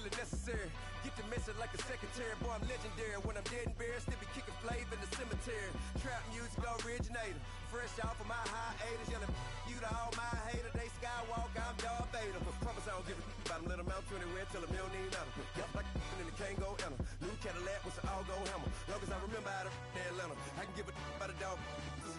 really necessary. Get the message like a secretary. Boy, I'm legendary. When I'm dead and buried, still be kicking flavor in the cemetery. Trap music originator. Fresh off of my hiatus. Yelling you to all my haters. They skywalk, I'm Darth Vader. Promise I don't give a about them. Let them out to anywhere. Tell them you don't need matter. Yup, like and the can't go enter. New Cadillac with an all-go hammer. Long as I remember how to Atlanta. I can give a about a dog.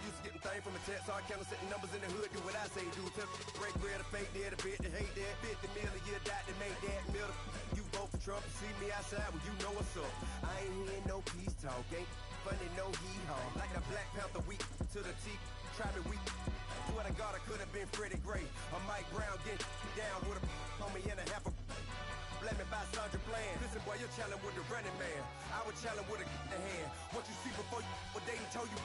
Used to getting things from a text. So I count setting numbers in the hood. Do what I say do. Tell break bread, a fake there, the bit, the hate that. 50 million a year, dot that make that middle. You vote for Trump, you see me outside, well, you know what's up. I ain't hearing no peace talk, ain't funny, no hee-haw. Like the Black Panther weak to the teeth, try me weak. Swear to God, I could have been Freddie Gray. Or Mike Brown getting down with a on me and a half a let me buy Sandra Bland. Listen, boy, you're challenging with the running man. I would challenge with a hand. What you see before you, what they told you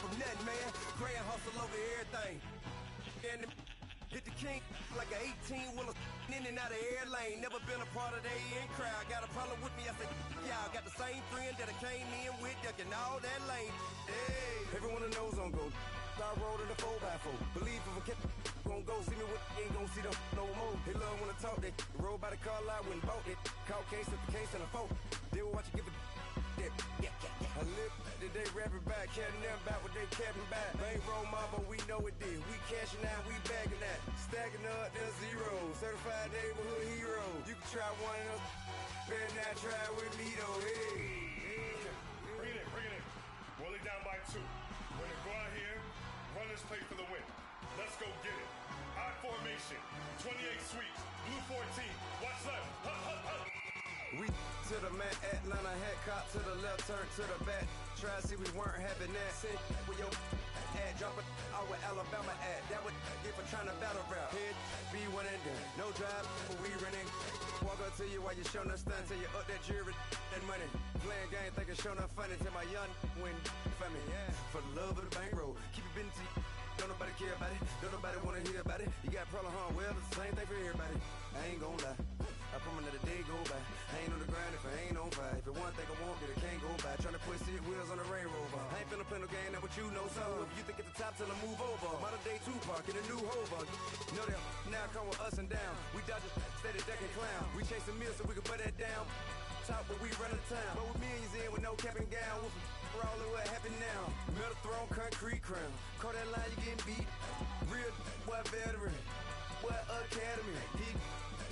from nothing, man. Grand hustle over everything. And hit the king like an 18-wheeler in and out of air lane. Never been a part of the in crowd. Got a problem with me, I said, y'all got the same friend that I came in with, ducking all that lane. Hey, everyone that knows on go. I rolled in the 4x4. Believe if I kept gon' go see me with ain't gon' see them no more. They love when I talk, they roll by the car lot, went and bought it. Caught case after case and a folk. They will watch you give a that. I live that they rapping back, carrying them back what they capping back. They ain't roll my, but we know it did. We cashing out, we bagging that. Stacking up, there's zero. Certified neighborhood hero. You can try one of them, better not try with me though. Hey. Bring it in. Roll it down by 2. We're gonna go out here, run this play for the win. Let's go get it. I formation, 28 sweeps, blue 14. Watch left. We to the man, Atlanta hat cop to the left, turn to the back. Try to see we weren't having that. Sit with your ad, drop it out with Alabama ad. That would get for trying to battle rap. Head be one and done. No drive, but we running. Walk up to you while you showing us stun till you up that jury, that money. Playing game, thinking showing up funny till my young win for me. Yeah. For the love of the bankroll, keep it been to you. Don't nobody care about it, don't nobody wanna hear about it. You got problem, huh? Well, it's the same thing for everybody. I ain't gon' lie, I promise that a day go by. I ain't on the grind if I ain't on fire. If it one thing I want, then it can't go by. Tryna put 6 wheels on the Range Rover. I ain't finna play no game, that what you know. So if you think at the top, tell them move over. Modern day Tupac in a new Hova. Know that now come with us and down. We dodge a steady deck and clown. We chase a meal so we can put that down. Talk, but we run the town. But with millions in with no cap and gown. We're all in what happened now. Metal throne, concrete crown. Call that line, you getting beat. Real, what veteran, what academy. He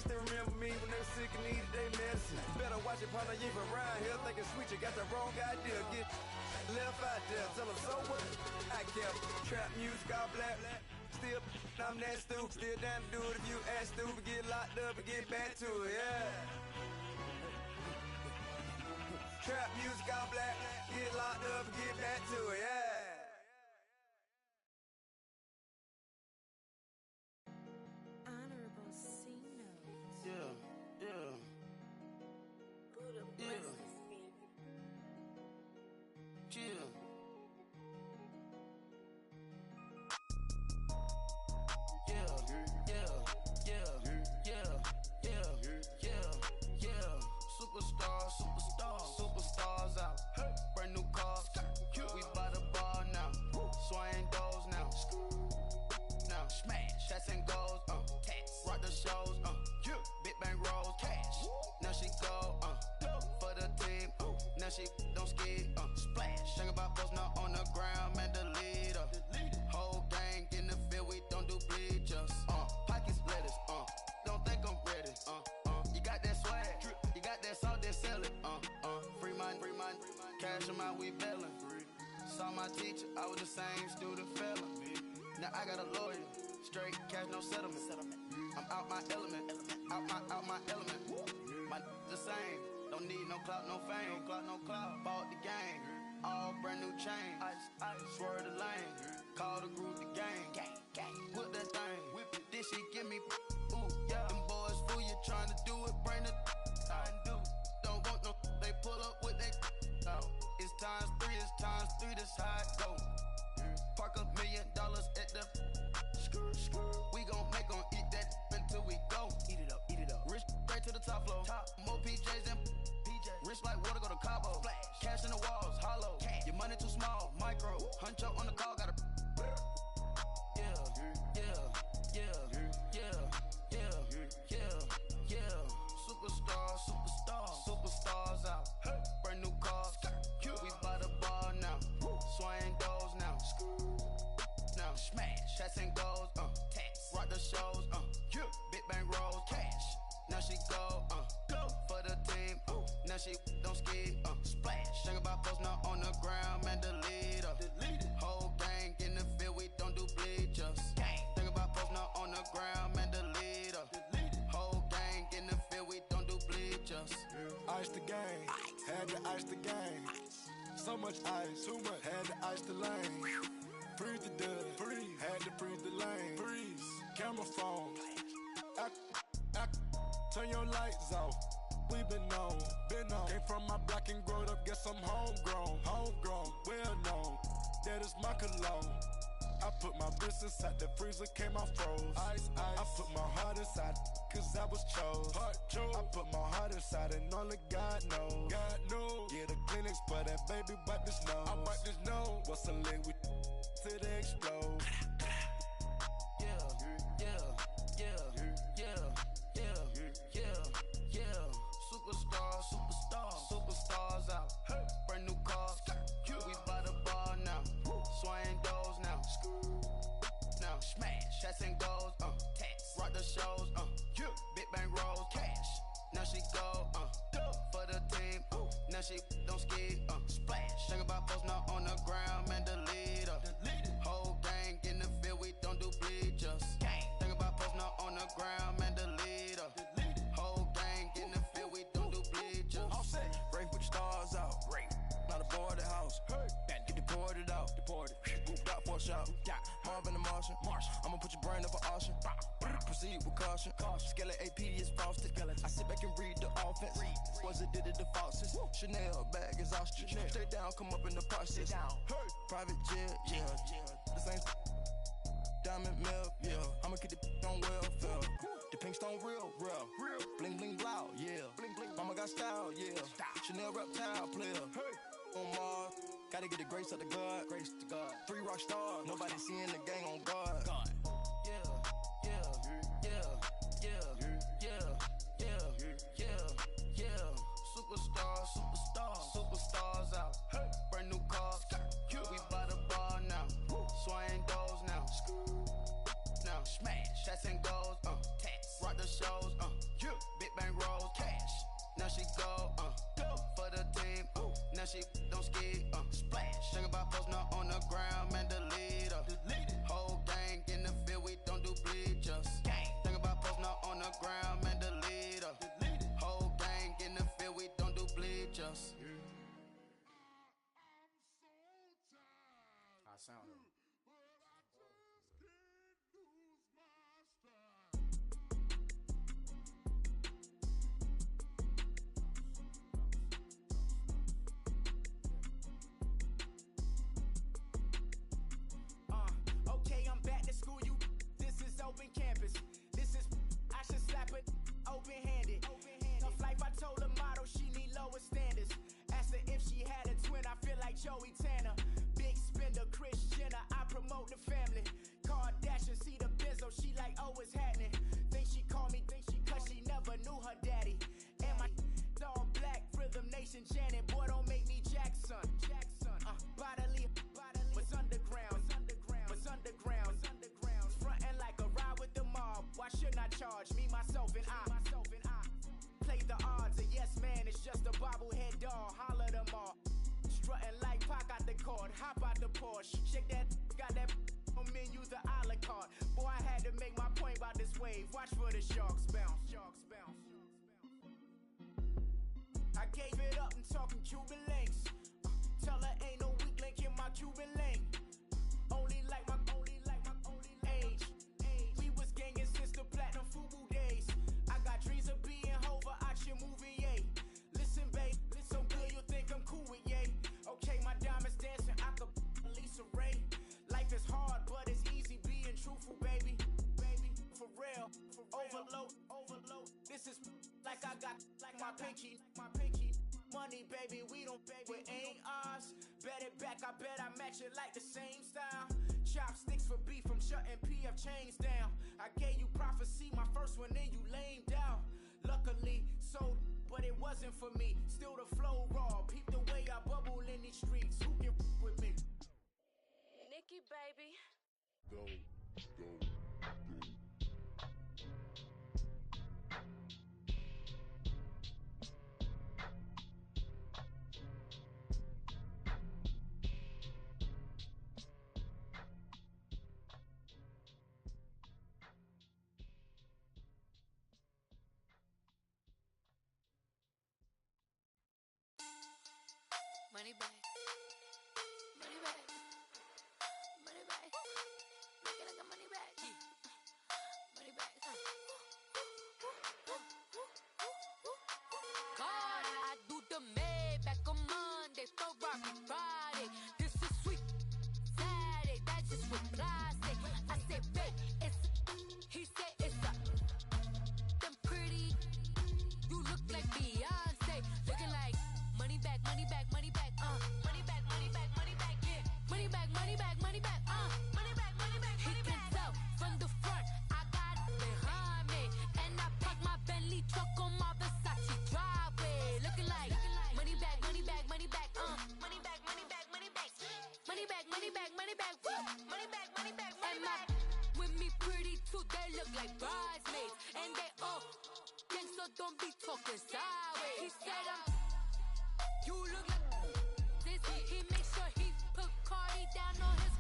still remember me when they were sick and needed their medicine. Better watch it, partner, you ain't around here thinking sweet. You got the wrong idea. Get left out there. Tell them so what? I kept trap music all black. Still, I'm that stupid. Still down to do it if you ask stupid. Get locked up and get back to it, yeah. Trap music all black, get locked up and get back to it, yeah. Honorable C notes. Yeah. Buddha blesses me. Yeah. Superstars out. Brand new cars. We by the bar now. Swaying doors now. Now smash. Cats and goals. Rock the shows. Big bang rolls. Cash. Now she go. For the team. Now she don't ski. Splash. Think about post now on the ground. Man, the leader. Whole gang in the field. We don't do bleachers. Pockets lettuce. Don't think I'm ready. You got that swag. You got that salt that sell it. Free mind. Cash them out, we bailin'. Saw my teacher, I was the same student fella. Now I got a lawyer, straight cash, no settlement. I'm out my element, out my element. My the same, don't need no clout, no fame. Bought the game, all brand new chain. I swerve the lane, call the group the gang. Whip that thing, whip it, this shit give me. Ooh, yeah. Them boys fool you tryna do it, bring it. Don't want no, they pull up with that. It's times 3, this how it go. Park $1 million at the we gon' make 'em eat that until we go. Eat it up. Rich straight to the top floor. More PJs than PJ. Rich like water, go to Cabo. Flash. Cash in the walls, hollow. Cash. Your money too small, micro. Huncho on the call, gotta. Yeah. Superstars. Now she don't ski, splash. Think about post now on the ground, man, delete her. Whole gang in the field, we don't do bleachers. Think about post now on the ground, man, delete her. Whole gang in the field, we don't do bleachers. Ice the game, had to ice the game. So much ice, too much, had to ice the lane. Freeze the dud, freeze, had to freeze the lane. Freeze, camera phone. Turn your lights off. We been on. Came from my block and growed up, guess I'm homegrown, well known. That is my cologne. I put my wrist inside the freezer, came out froze. Ice. I put my heart inside, cause I was chose. I put my heart inside and only God knows. Get a clinics for that baby, wipe this nose. I wipe this nose. What's a link with till they explode? Superstars out. Brand new cars. We by the bar now. Swaying doors now. Now smash. Shots and goals. Rock the shows. Big bang rolls. Cash. Now she go. For the team. Now she don't ski. Splash. Think about post now on the ground, man, delete her. Whole gang in the field, we don't do bleachers. Think about post now on the ground, man, delete her. Whole gang in the field, we don't do bleachers. Break with the stars out. Not aboard the house. Get deported out. Moved out for a shot. Marvin the Martian. I'ma put your brain up for auction. Proceed with caution. Skeleton AP is frosted. I sit back and read the offense. Was it did it the falsest? Chanel bag is ostrich. Stay down, come up in the process. Private jet, yeah. The same diamond milk, yeah. I'ma keep the on welfare. The pink stone real. Bling bling blow, yeah. Mama got style, yeah. Chanel reptile player. On Mars, gotta get the grace of the God. 3 rock stars, nobody seeing the gang on guard. Superstars out. Brand new cars. We by the bar now. Swaying doors now. Now smash. Shots and goals. Rock the shows. Big bang rolls. Cash. Now she go. For the team. Now she don't ski. Splash. Think about post now on the ground, man, delete her. Whole gang in the field, we don't do bleachers. Think about post now on the ground, man, delete her. Whole gang in the field, we don't do bleachers. I sound it. Okay, I'm back to school, you. This is open campus. This is, I should slap it open-handed. Tough life, I told her model she need lower standards. Asked her if she had a twin, I feel like Joey Tanner. Big spender, Kris Jenner, I promote the family. Kardashian, see the Benzo, she like, oh, it's happening. Think she called me, cause she never knew her daddy. And my all black, Rhythm Nation, Janet, boy, don't make me Jackson. Bodily, was underground. Frontin' like a ride with the mob. Why shouldn't I charge me, myself, and I? Play the odds, a yes man, it's just a bobblehead doll. Holler them all. Strutting like Pac out the court, hop out the Porsche. Shake that, got that on menu, the a la carte. Boy, I had to make my point about this wave. Watch for the sharks bounce. I gave it up and talking Cuban links. Tell her ain't no weak link in my Cuban link. Only like my age. We was gangin' since the platinum FUBU days. I got dreams of being Hova out your movie, yay. Listen, babe, so good you think I'm cool with yay. Okay, my diamonds dancing, I could Lisa Ray. Life is hard, but it's easy being truthful, baby. For real, overload. This is like I got like my pinky. Money, baby, we don't pay, it ain't ours. Bet it back, I bet I match it like the same style. Chopsticks for beef, I'm shutting PF chains down. I gave you prophecy, my first one, then you lamed out. Luckily, sold, but it wasn't for me. Still the flow raw, peep the way I bubble in these streets. Who can with me? Nikki, baby. Go. Money back. Money back. Money back. Make it like a money back. Money back. God, I do the Maybach on Monday, Ferrari Friday. This is sweet Saturday, that's just with plastic. I say, babe, it's he said it's a them pretty. You look like Beyonce, looking like money back, money back, money back, money back, money back, money back, yeah. Money back, money back, money back, money back, money back. He can tell from the front, I got it behind me, and I park my Bentley truck on my Versace driveway, looking like money back, money back, money back, money back, money back, money back, money back, money back, money back, money back, money back, money back. With me pretty too, they look like bridesmaids, and they all gang, so don't be talking sideways. He said you look like this. He make sure he put Cardi down on his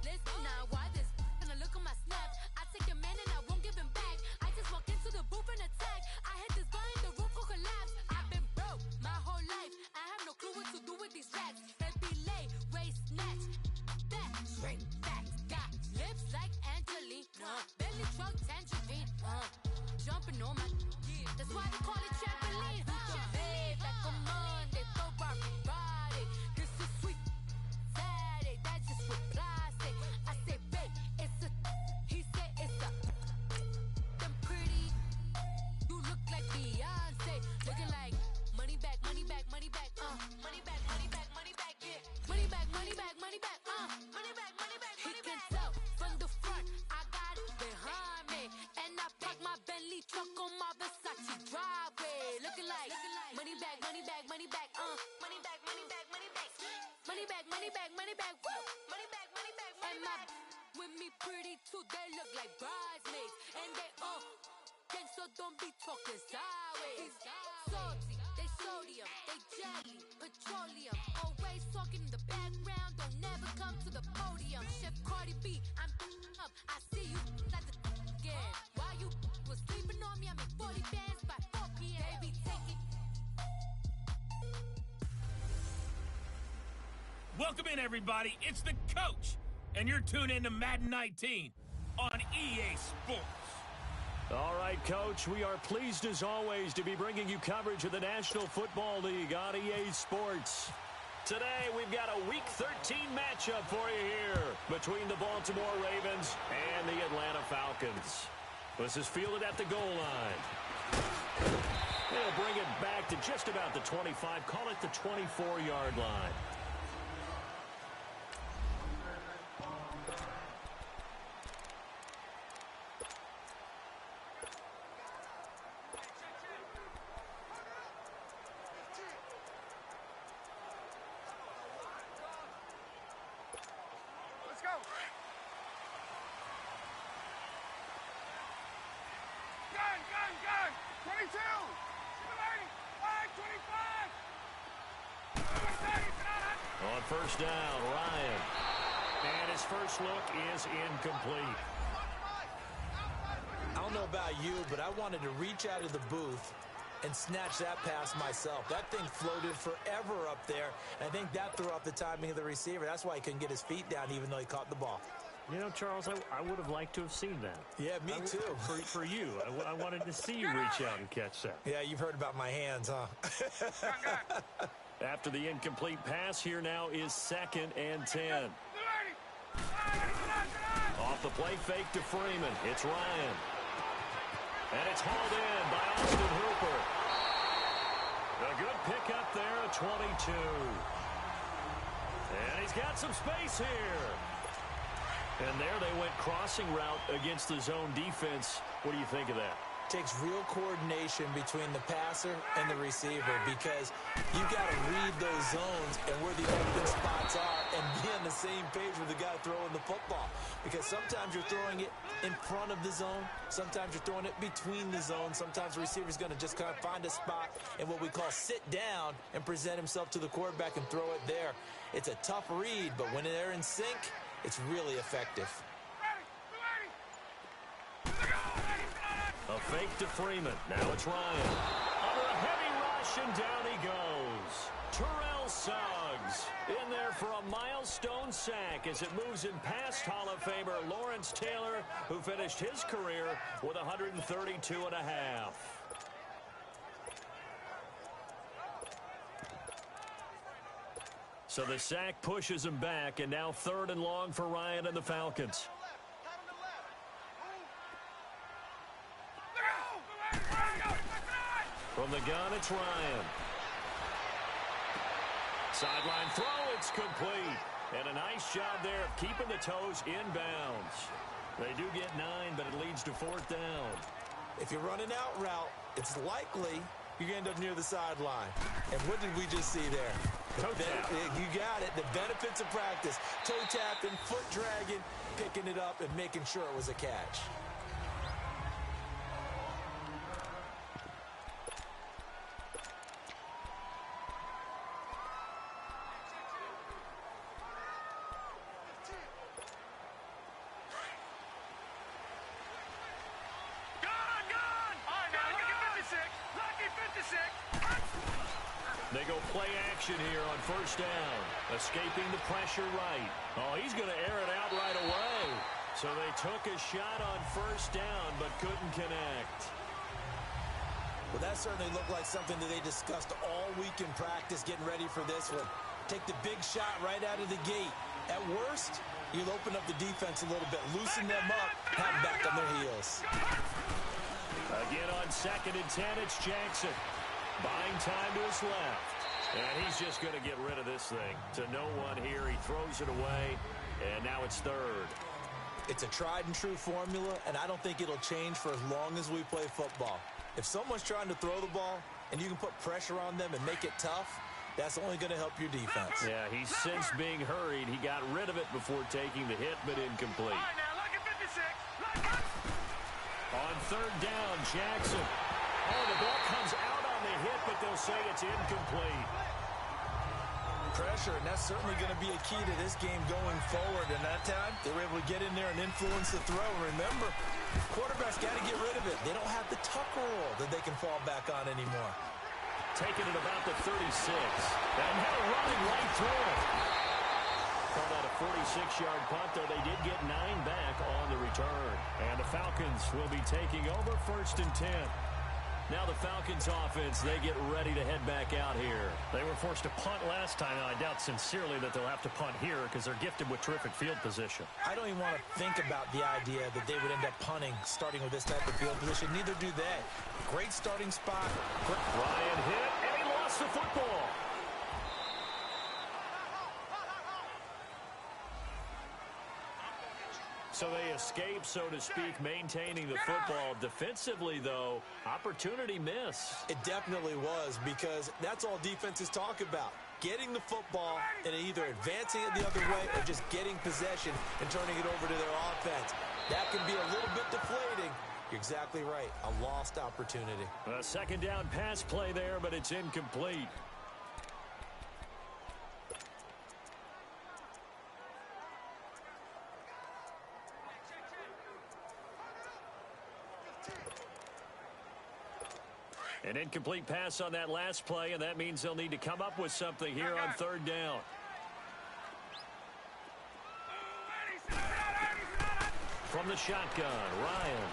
list. Now why this? Gonna look at my snap. I take your man and I won't give him back. I just walk into the booth and attack. I hit this guy in the roof will collapse. I've been broke my whole life. I have no clue what to do with these racks. Baby lay, waist snatch, that straight back. Got lips like Angelina, belly truck tangerine, jumping on my. That's why they call it trampoline. Babe, like a Monday, Ferrari Friday. This is sweet Saturday, that's just with plastic. I say, babe, it's a. He said it's a. Them pretty. You look like Beyonce, looking like money back, money back, money back, money back, money back, money back, yeah. Money back, money back, money back, money back, money back, money back. He can tell from the front, I got it behind me, and I park my Bentley truck on my Versace driveway, looking like money back, money back, money back, money back, money back, money back, money back, money back, money back, money back, money back, money back. With me pretty too, they look like bridesmaids, and they all gang, so don't be talking sideways. Salty, they sodium, they jelly, petroleum, always talking in the background, don't never come to the podium. Chef Cardi B, I'm up, I see you at the again. While you was sleeping on me, I make 40 bands by 4 p.m. Baby, take it. Welcome in, everybody. It's the coach, and you're tuned in to Madden 19 on EA Sports. All right, Coach, we are pleased as always to be bringing you coverage of the National Football League on EA Sports. Today, we've got a Week 13 matchup for you here between the Baltimore Ravens and the Atlanta Falcons. This is fielded at the goal line. They'll bring it back to just about the 25, call it the 24-yard line. On first down, Ryan. And his first look is incomplete. I don't know about you, but I wanted to reach out of the booth and snatch that pass myself. That thing floated forever up there. And I think that threw off the timing of the receiver. That's why he couldn't get his feet down even though he caught the ball. You know, Charles, I would have liked to have seen that. Yeah, me too. For you. I wanted to see you reach out and catch that. Yeah, you've heard about my hands, huh? After the incomplete pass, here now is 2nd and 10. Off the play fake to Freeman. It's Ryan. And it's hauled in by Austin Hooper. A good pickup there at 22. And he's got some space here. And there they went crossing route against the zone defense. What do you think of that? Takes real coordination between the passer and the receiver because you've got to read those zones and where the open spots are and be on the same page with the guy throwing the football. Because sometimes you're throwing it in front of the zone. Sometimes you're throwing it between the zones. Sometimes the receiver's going to just kind of find a spot and what we call sit down and present himself to the quarterback and throw it there. It's a tough read, but when they're in sync, it's really effective. A fake to Freeman. Now it's Ryan. Under a heavy rush, and down he goes. Terrell Suggs. for a milestone sack as it moves in past Hall of Famer Lawrence Taylor, who finished his career with 132.5. So the sack pushes him back, and now 3rd and long for Ryan and the Falcons. From the gun, it's Ryan. Sideline throw, it's complete. And a nice job there of keeping the toes inbounds. They do get 9, but it leads to 4th down. If you run an out route, it's likely you're going to end up near the sideline. And what did we just see there? Toe tap. You got it. The benefits of practice. Toe tapping, foot dragging, picking it up, and making sure it was a catch. They go play action here on 1st down. Escaping the pressure right. Oh, he's going to air it out right away. So they took a shot on 1st down, but couldn't connect. Well, that certainly looked like something that they discussed all week in practice, getting ready for this one. Take the big shot right out of the gate. At worst, you'll open up the defense a little bit, loosen them up, have them back on their heels. Again on 2nd and 10, it's Jackson. Buying time to his left. And he's just going to get rid of this thing. To no one here. He throws it away. And now it's 3rd. It's a tried and true formula, and I don't think it'll change for as long as we play football. If someone's trying to throw the ball and you can put pressure on them and make it tough, that's only going to help your defense. Yeah, he's since being hurried. He got rid of it before taking the hit, but incomplete. All right, now look at 56. On 3rd down, Jackson. Oh, the ball comes out on the hit, but they'll say it's incomplete. Pressure, and that's certainly going to be a key to this game going forward. And that time, they were able to get in there and influence the throw. Remember, quarterbacks got to get rid of it. They don't have the tuck roll that they can fall back on anymore. Taking it about the 36. And now running right through it. Call that a 46-yard punt, though they did get 9 back on the return. And the Falcons will be taking over 1st and 10. Now the Falcons offense, they get ready to head back out here. They were forced to punt last time, and I doubt sincerely that they'll have to punt here because they're gifted with terrific field position. I don't even want to think about the idea that they would end up punting starting with this type of field position. Neither do they. Great starting spot. Ryan hit, and he lost the football. So they escape, so to speak, maintaining the football. Defensively, though, opportunity miss. It definitely was, because that's all defenses talk about. Getting the football and either advancing it the other way or just getting possession and turning it over to their offense. That can be a little bit deflating. You're exactly right. A lost opportunity. A 2nd down pass play there, but it's incomplete. An incomplete pass on that last play, and that means they'll need to come up with something here on 3rd down. From the shotgun, Ryan.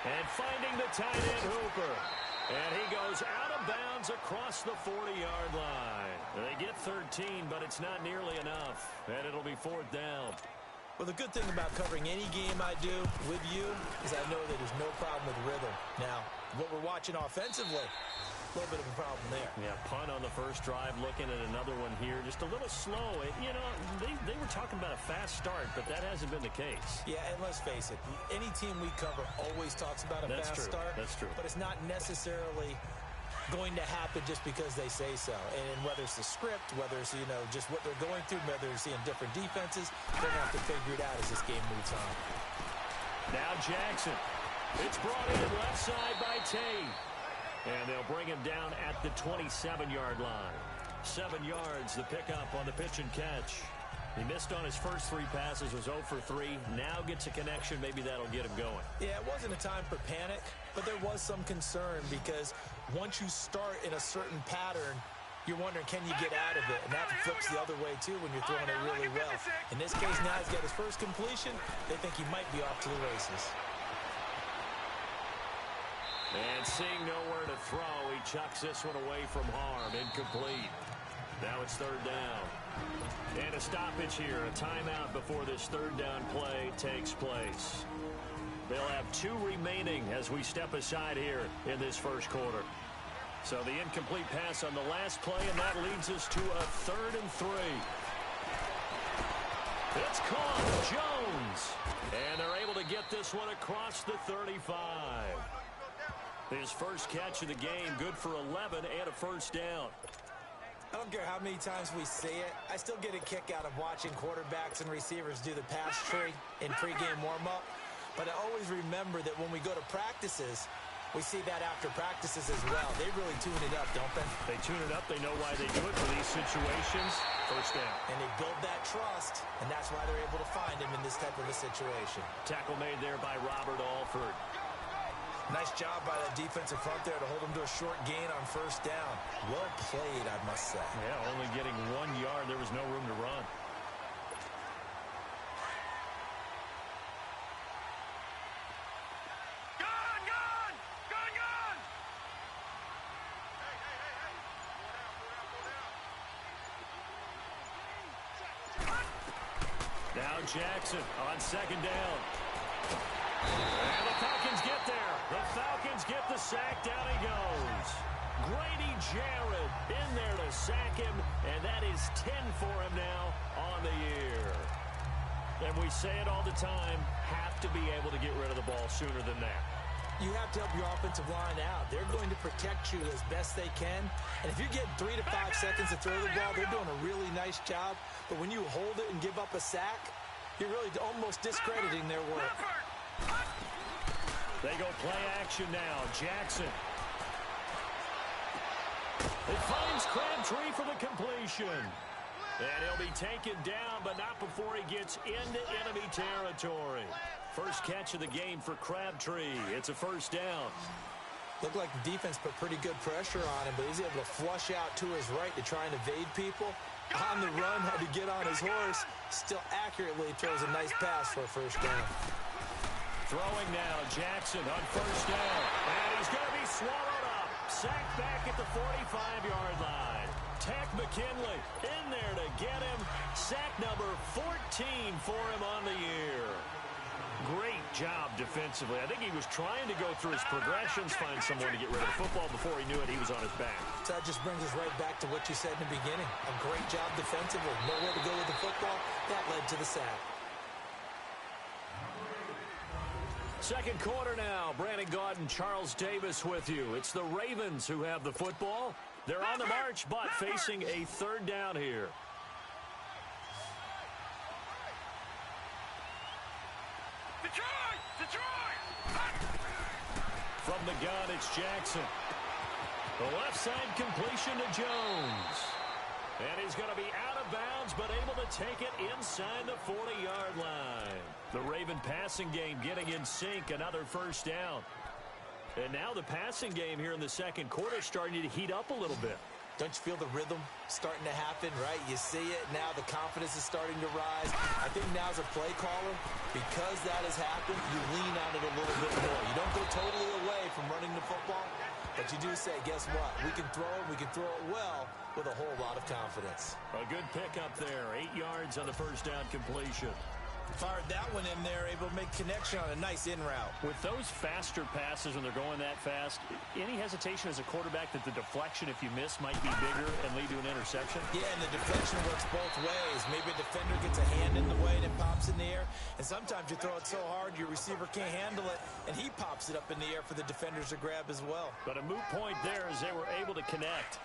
And finding the tight end, Hooper. And he goes out of bounds across the 40-yard line. They get 13, but it's not nearly enough. And it'll be 4th down. Well, the good thing about covering any game I do with you is I know that there's no problem with rhythm. Now, what we're watching offensively, a little bit of a problem there. Yeah, punt on the first drive, looking at another one here. Just a little slow. You know, they were talking about a fast start, but that hasn't been the case. Yeah, and let's face it, any team we cover always talks about a fast start. That's true. But it's not necessarily going to happen just because they say so. And whether it's the script, whether it's, you know, just what they're going through, whether they're seeing different defenses, they're going to have to figure it out as this game moves on. Now Jackson. It's brought in left side by Tate. And they'll bring him down at the 27-yard line. 7 yards, the pickup on the pitch and catch. He missed on his first 3 passes, was 0 for 3. Now gets a connection. Maybe that'll get him going. Yeah, it wasn't a time for panic, but there was some concern because once you start in a certain pattern, You're wondering, can you get out of it? And that flips the other way, too, when you're throwing it really well. In this case, now he's got his first completion. They think he might be off to the races. And seeing nowhere to throw, he chucks this one away from harm. Incomplete. Now it's third down. And a stoppage here, a timeout before this third down play takes place. They'll have 2 remaining as we step aside here in this first quarter. So the incomplete pass on the last play, and that leads us to a 3rd and 3. It's caught, Jones. And they're able to get this one across the 35. His first catch of the game, good for 11 and a first down. I don't care how many times we see it. I still get a kick out of watching quarterbacks and receivers do the pass tree in pregame warm-up. But I always remember that when we go to practices, we see that after practices as well. They really tune it up, don't they? They tune it up. They know why they do it for these situations. First down. And they build that trust, and that's why they're able to find him in this type of a situation. Tackle made there by Robert Alford. Nice job by that defensive front there to hold him to a short gain on first down. Well played, I must say. Yeah, only getting 1 yard. There was no room to run. Now Jackson on second down. And the Falcons get there. The Falcons get the sack. Down he goes. Grady Jarrett in there to sack him, and that is 10 for him now on the year. And we say it all the time, have to be able to get rid of the ball sooner than that. You have to help your offensive line out. They're going to protect you as best they can. And if you get 3 to 5 seconds to throw the ball, they're doing a really nice job. But when you hold it and give up a sack, you're really almost discrediting their work. They go play action now. Jackson. It finds Crabtree for the completion. And he'll be taken down, but not before he gets into enemy territory. First catch of the game for Crabtree. It's a first down. Looked like the defense put pretty good pressure on him, but he's able to flush out to his right to try and evade people. On the run, had to get on his horse. Still accurately throws a nice pass for a first down. Throwing now, Jackson on first down. And he's going to be swallowed up. Sacked back at the 45-yard line. Tack McKinley in there to get him. Sack number 14 for him on the year. Great job defensively. I think he was trying to go through his progressions, find someone to get rid of the football. Before he knew it, he was on his back. So that just brings us right back to what you said in the beginning. A great job defensively. Nowhere to go with the football. That led to the sack. Second quarter now. Brandon Gaudin, Charles Davis with you. It's the Ravens who have the football. They're on the march, but facing a third down here. From the gun, it's Jackson. The left side completion to Jones. And he's going to be out of bounds, but able to take it inside the 40-yard line. The Raven passing game getting in sync, another first down. And now the passing game here in the second quarter starting to heat up a little bit. Don't you feel the rhythm starting to happen, right? You see it now. The confidence is starting to rise. I think now as a play caller, because that has happened, you lean on it a little bit more. You don't go totally away from running the football, but you do say, guess what? We can throw it. We can throw it well with a whole lot of confidence. A good pickup there. 8 yards on the first down completion. Fired that one in there, able to make connection on a nice in route. With those faster passes when they're going that fast, any hesitation as a quarterback that the deflection, if you miss, might be bigger and lead to an interception? Yeah, and the deflection works both ways. Maybe a defender gets a hand in the way and it pops in the air. And sometimes you throw it so hard your receiver can't handle it, and he pops it up in the air for the defenders to grab as well. But a moot point there as they were able to connect.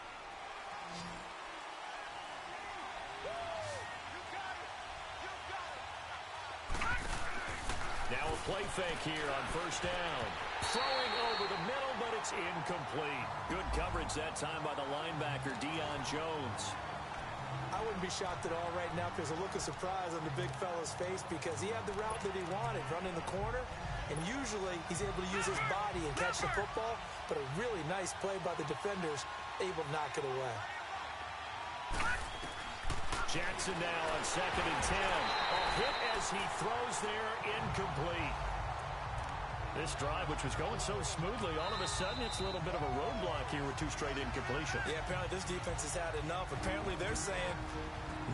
Now a play fake here on first down. Throwing over the middle, but it's incomplete. Good coverage that time by the linebacker, Deion Jones. I wouldn't be shocked at all right now if there's a look of surprise on the big fella's face because he had the route that he wanted, running the corner, and usually he's able to use his body and catch the football, but a really nice play by the defenders, able to knock it away. Jackson now on 2nd and 10. A hit as he throws there, incomplete. This drive, which was going so smoothly, all of a sudden it's a little bit of a roadblock here with 2 straight incompletions. Yeah, apparently this defense has had enough. Apparently they're saying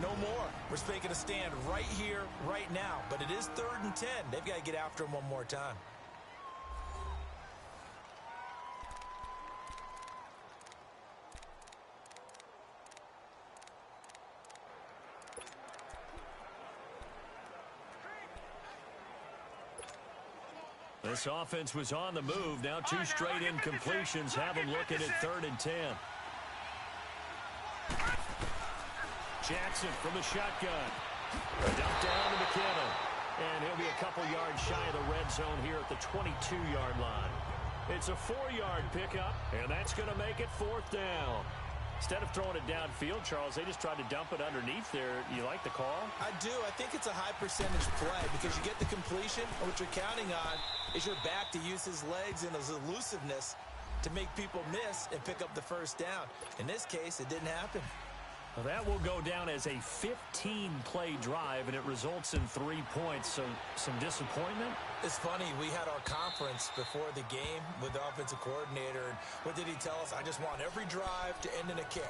no more. We're making a stand right here, right now. But it is 3rd and 10. They've got to get after him one more time. This offense was on the move. Now 2 straight incompletions have them looking at 3rd and 10. Jackson from the shotgun. Dumped down to McKinnon. And he'll be a couple yards shy of the red zone here at the 22-yard line. It's a 4-yard pickup, and that's going to make it 4th down. Instead of throwing it downfield, Charles, they just tried to dump it underneath there. You like the call? I do. I think it's a high percentage play because you get the completion, and what you're counting on is your back to use his legs and his elusiveness to make people miss and pick up the 1st down. In this case, it didn't happen. Well, that will go down as a 15-play drive, and it results in 3 points. So some disappointment? It's funny. We had our conference before the game with the offensive coordinator. And what did he tell us? I just want every drive to end in a kick,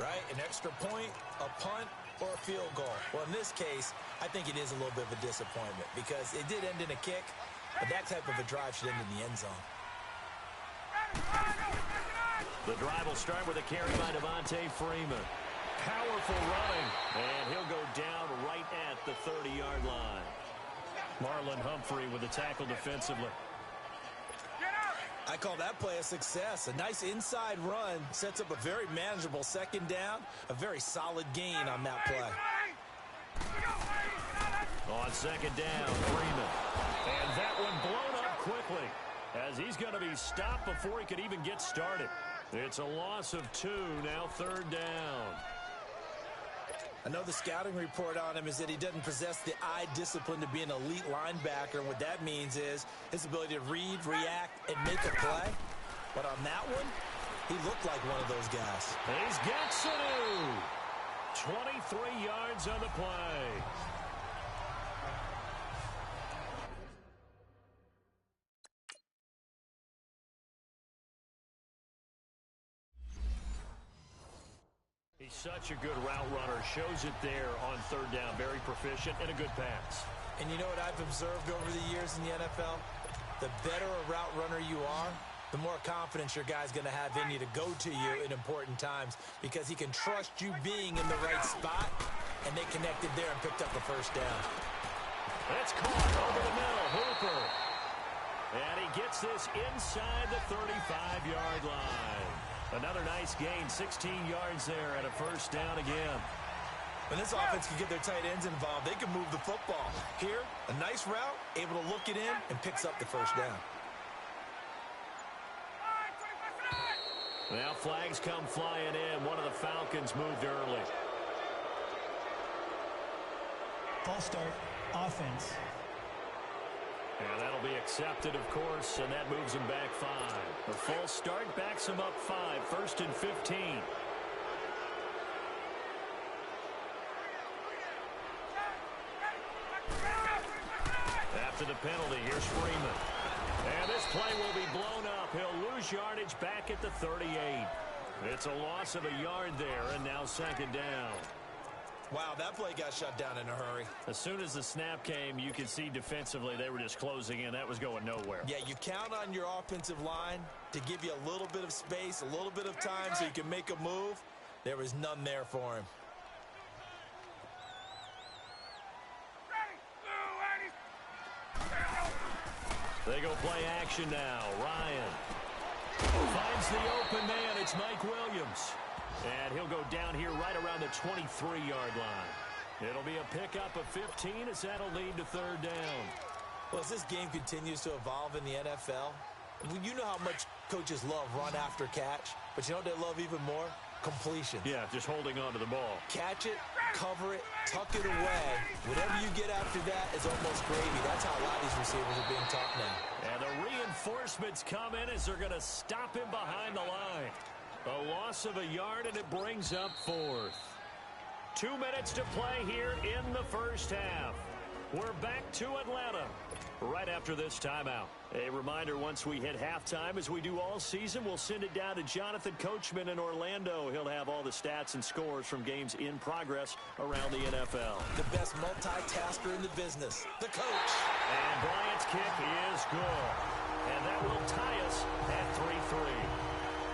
right? An extra point, a punt, or a field goal. Well, in this case, I think it is a little bit of a disappointment because it did end in a kick, but that type of a drive should end in the end zone. The drive will start with a carry by Devontae Freeman. Powerful running, and he'll go down right at the 30-yard line. Marlon Humphrey with the tackle defensively. I call that play a success. A nice inside run sets up a very manageable 2nd down, a very solid gain on that play. On 2nd down, Freeman. And that one blown up quickly as he's going to be stopped before he could even get started. It's a loss of 2, now 3rd down. I know the scouting report on him is that he doesn't possess the eye discipline to be an elite linebacker. And what that means is his ability to read, react, and make a play. But on that one, he looked like one of those guys. He's got Sanu. 23 yards on the play. He's such a good route runner. Shows it there on 3rd down. Very proficient and a good pass. And you know what I've observed over the years in the NFL? The better a route runner you are, the more confidence your guy's going to have in you to go to you in important times because he can trust you being in the right spot, and they connected there and picked up the 1st down. That's caught over the middle. Hooper. And he gets this inside the 35-yard line. Another nice gain, 16 yards there at a 1st down again. When this offense can get their tight ends involved, they can move the football. Here, a nice route, able to look it in, and picks up the 1st down. Now flags come flying in. One of the Falcons moved early. False start, offense. And that'll be accepted, of course, and that moves him back 5. The false start backs him up 5, 1st and 15. After the penalty, here's Freeman. And this play will be blown up. He'll lose yardage back at the 38. It's a loss of a yard there, and now 2nd down. Wow, that play got shut down in a hurry. As soon as the snap came, you could see defensively they were just closing in. That was going nowhere. Yeah, you count on your offensive line to give you a little bit of space, a little bit of time so you can make a move. There was none there for him. They go play action now. Ryan finds the open man. It's Mike Williams. And he'll go down here right around the 23-yard line. It'll be a pickup of 15 as that'll lead to 3rd down. Well, as this game continues to evolve in the NFL, you know how much coaches love run after catch, but you know what they love even more? Completion. Yeah, just holding on to the ball. Catch it, cover it, tuck it away. Whatever you get after that is almost gravy. That's how a lot of these receivers are being taught now. And the reinforcements come in as they're going to stop him behind the line. A loss of a yard, and it brings up 4th. 2 minutes to play here in the first half. We're back to Atlanta right after this timeout. A reminder, once we hit halftime, as we do all season, we'll send it down to Jonathan Coachman in Orlando. He'll have all the stats and scores from games in progress around the NFL. The best multitasker in the business, the coach. And Bryant's kick is good. And that will tie us at 3-3.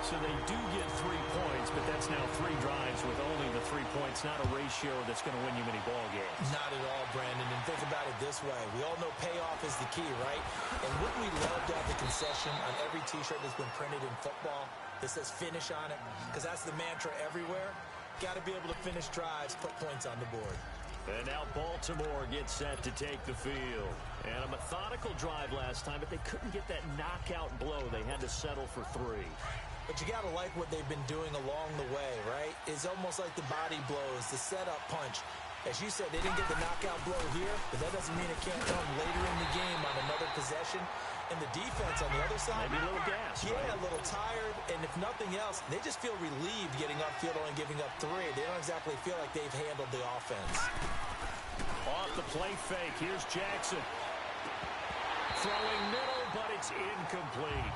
So they do get 3 points, but that's now 3 drives with only the 3 points, not a ratio that's going to win you many ball games. Not at all, Brandon. And think about it this way. We all know payoff is the key, right? And wouldn't we love to have the concession on every T-shirt that's been printed in football that says finish on it? Because that's the mantra everywhere. Got to be able to finish drives, put points on the board. And now Baltimore gets set to take the field. And a methodical drive last time, but they couldn't get that knockout blow. They had to settle for 3. But you got to like what they've been doing along the way, right? It's almost like the body blows, the setup punch. As you said, they didn't get the knockout blow here, but that doesn't mean it can't come later in the game on another possession. And the defense on the other side, maybe a little gas, yeah, right? A little tired. And if nothing else, they just feel relieved getting upfield and giving up 3. They don't exactly feel like they've handled the offense. Off the play fake, here's Jackson. Throwing middle, but it's incomplete.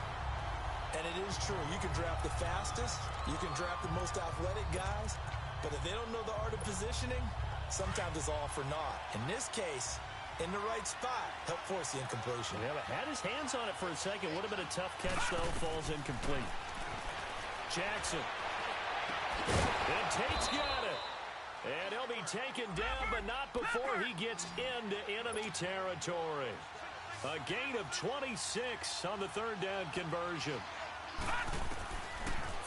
And it is true. You can draft the fastest. You can draft the most athletic guys. But if they don't know the art of positioning, sometimes it's all for naught. In this case, in the right spot, help force the incompletion. Yeah, but had his hands on it for a second. Would have been a tough catch, though. Falls incomplete. Jackson. And Tate's got it. And he'll be taken down, but not before he gets into enemy territory. A gain of 26 on the 3rd down conversion.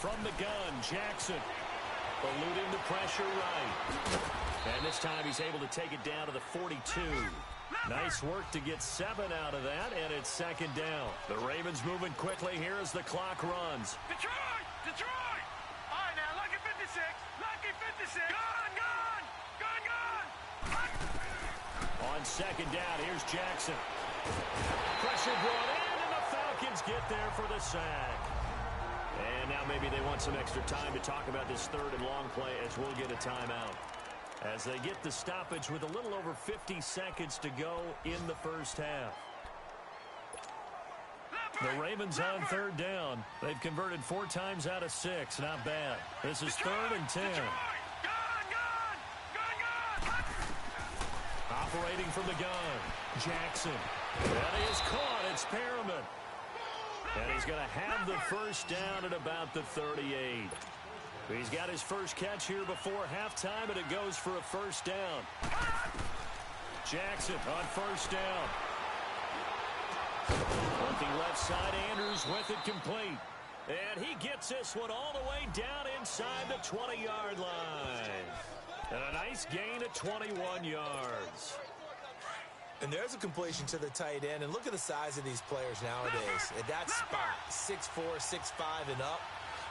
From the gun, Jackson eluding the pressure right. And this time he's able to take it down to the 42. Nice work to get 7 out of that, and it's 2nd down. The Ravens moving quickly here as the clock runs. Detroit! Detroit! All right, now, lucky 56. Lucky 56. Gone, gone! Gone, gone! On 2nd down, here's Jackson. Pressure brought in, and the Falcons get there for the sack. And now maybe they want some extra time to talk about this 3rd and long play as we'll get a timeout. As they get the stoppage with a little over 50 seconds to go in the first half. The Ravens on 3rd down. They've converted 4 times out of 6. Not bad. This is 3rd and 10. Operating from the gun. Jackson. And he is caught. It's Perriman. And he's going to have the first down at about the 38. He's got his first catch here before halftime, and it goes for a first down. Jackson on first down. Looking left side, Andrews with it complete. And he gets this one all the way down inside the 20-yard line. And a nice gain of 21 yards. And there's a completion to the tight end. And look at the size of these players nowadays. At that spot, 6'4", 6'5", and up.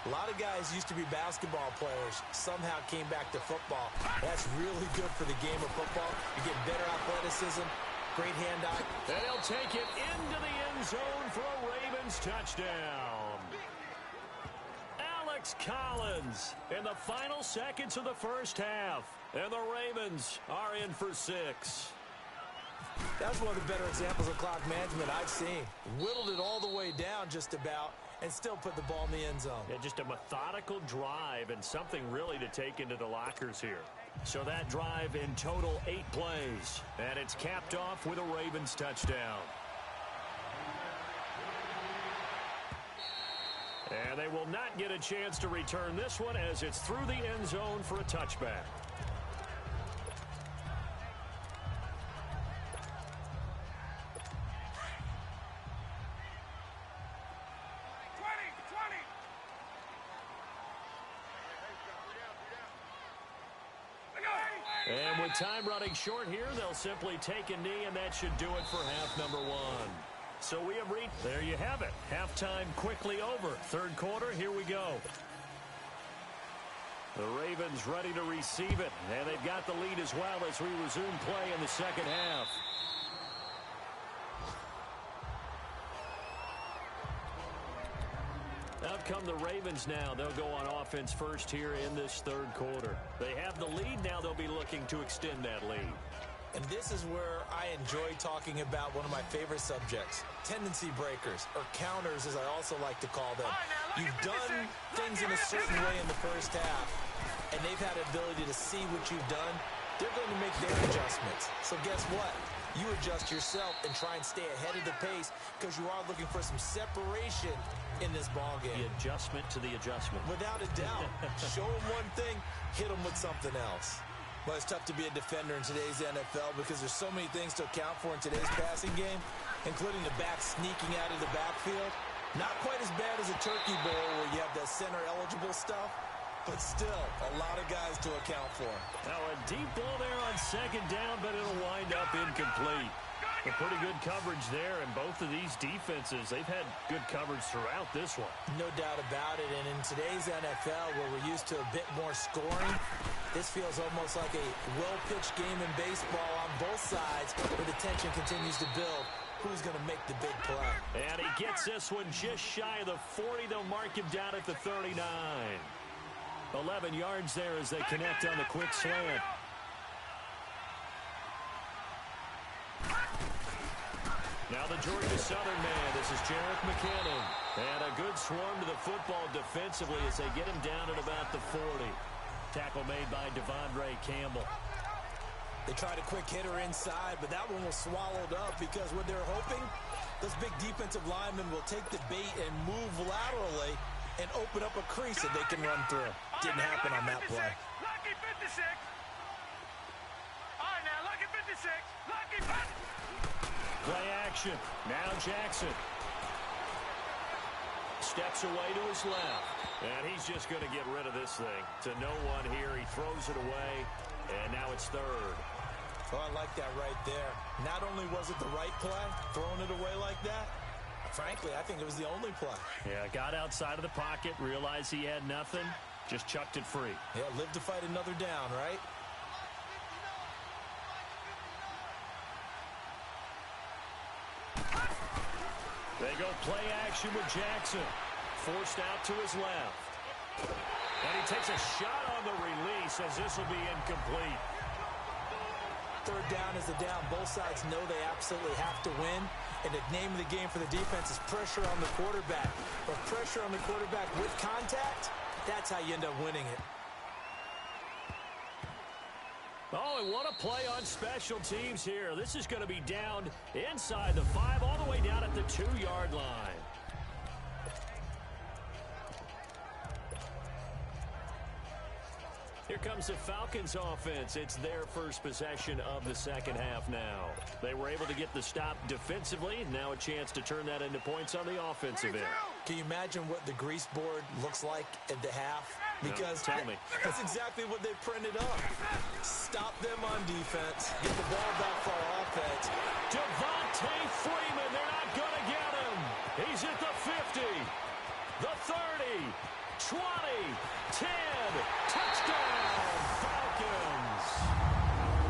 A lot of guys used to be basketball players, somehow came back to football. That's really good for the game of football. You get better athleticism, great hand-eye. And he'll take it into the end zone for a Ravens touchdown. Alex Collins in the final seconds of the first half. And the Ravens are in for 6. That's one of the better examples of clock management I've seen. Whittled it all the way down just about and still put the ball in the end zone. Yeah, just a methodical drive and something really to take into the lockers here. So that drive in total 8 plays. And it's capped off with a Ravens touchdown. And they will not get a chance to return this one as it's through the end zone for a touchback. And with time running short here, they'll simply take a knee, and that should do it for half number 1. So we have reached, there you have it. Halftime quickly over. 3rd quarter, here we go. The Ravens ready to receive it, and they've got the lead as well as we resume play in the 2nd half. Now come the Ravens now. They'll go on offense first here in this third quarter. They have the lead. Now they'll be looking to extend that lead. And this is where I enjoy talking about one of my favorite subjects, tendency breakers, or counters as I also like to call them. You've done things in a certain way in the first half, and they've had the ability to see what you've done. They're going to make their adjustments. So guess what? You adjust yourself and try and stay ahead of the pace because you are looking for some separation in this ballgame. The adjustment to the adjustment. Without a doubt. Show them one thing, hit them with something else. Well, it's tough to be a defender in today's NFL because there's so many things to account for in today's passing game, including the back sneaking out of the backfield. Not quite as bad as a turkey bowl where you have that center-eligible stuff, but still a lot of guys to account for. Now a deep ball there on second down, but it'll wind up incomplete. A pretty good coverage there, and both of these defenses, they've had good coverage throughout this one. No doubt about it, and in today's NFL, where we're used to a bit more scoring, this feels almost like a well-pitched game in baseball on both sides, where the tension continues to build. Who's going to make the big play? And he gets this one just shy of the 40. They'll mark him down at the 39. 11 yards there as they connect on the quick slant. Now the Georgia Southern man. This is Jerick McKinnon. And a good swarm to the football defensively as they get him down at about the 40. Tackle made by Devondre Campbell. They tried a quick hitter inside, but that one was swallowed up because what they're hoping, those big defensive linemen will take the bait and move laterally and open up a crease that they can run through. Didn't happen on that play. Lucky 56. All right, now, lucky 56. Lucky 56. Play action. Now Jackson. Steps away to his left. And he's just going to get rid of this thing. To no one here. He throws it away. And now it's third. Oh, I like that right there. Not only was it the right play, throwing it away like that, frankly, I think it was the only play. Yeah, got outside of the pocket, realized he had nothing, just chucked it free. Yeah, live to fight another down, right? They go play action with Jackson. Forced out to his left. And he takes a shot on the release as this will be incomplete. Third down is the down. Both sides know they absolutely have to win. And the name of the game for the defense is pressure on the quarterback. But pressure on the quarterback with contact, that's how you end up winning it. Oh, and what a play on special teams here. This is going to be down inside the 5, all the way down at the 2-yard line. Here comes the Falcons offense. It's their first possession of the second half now. They were able to get the stop defensively. Now a chance to turn that into points on the offensive end. Can you imagine what the grease board looks like at the half? Because no, tell me. That's exactly what they printed up. Stop them on defense. Get the ball back for our offense. Devontae Freeman, they're not going to get him. He's at the 50, the 30, 20, 10, touchdown, Falcons.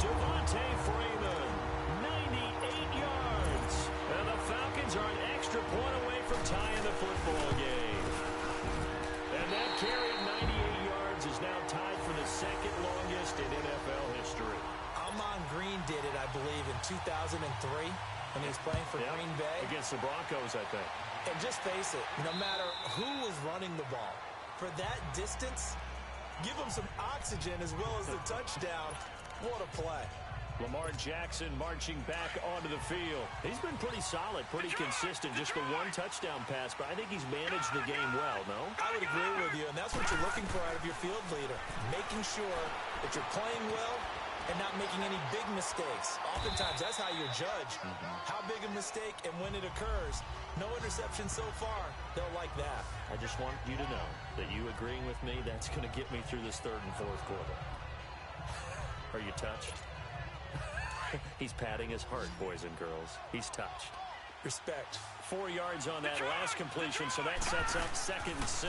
Devontae Freeman, 98 yards. And the Falcons are an extra point away from tying the football game. And that carry of 98 yards is now tied for the second longest in NFL history. Amon Green did it, I believe, in 2003 when he was playing for Green Bay. Against the Broncos, I think. And just face it, no matter who was running the ball, for that distance, give them some oxygen as well as the touchdown. What a play. Lamar Jackson marching back onto the field. He's been pretty solid, pretty consistent. Just the one touchdown pass, but I think he's managed the game well, no? I would agree with you, and that's what you're looking for out of your field leader. Making sure that you're playing well and not making any big mistakes. Oftentimes, that's how you're judged. How big a mistake and when it occurs. No interception so far. They'll like that. I just want you to know that you agreeing with me, that's going to get me through this third and fourth quarter. Are you touched? He's patting his heart, boys and girls. He's touched. Respect. 4 yards on that last completion, so that sets up 2nd and 6.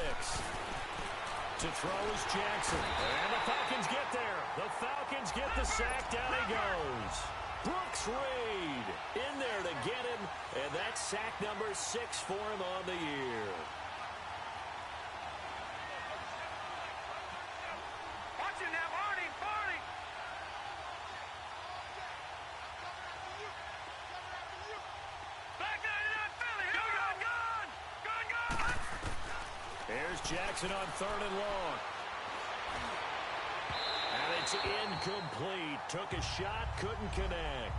To throw is Jackson. And the Falcons get there. The Falcons get the sack. Down he goes. Brooks Reed in there to get him. And that's sack number 6 for him on the year. Here's Jackson on 3rd and long. And it's incomplete. Took a shot, couldn't connect.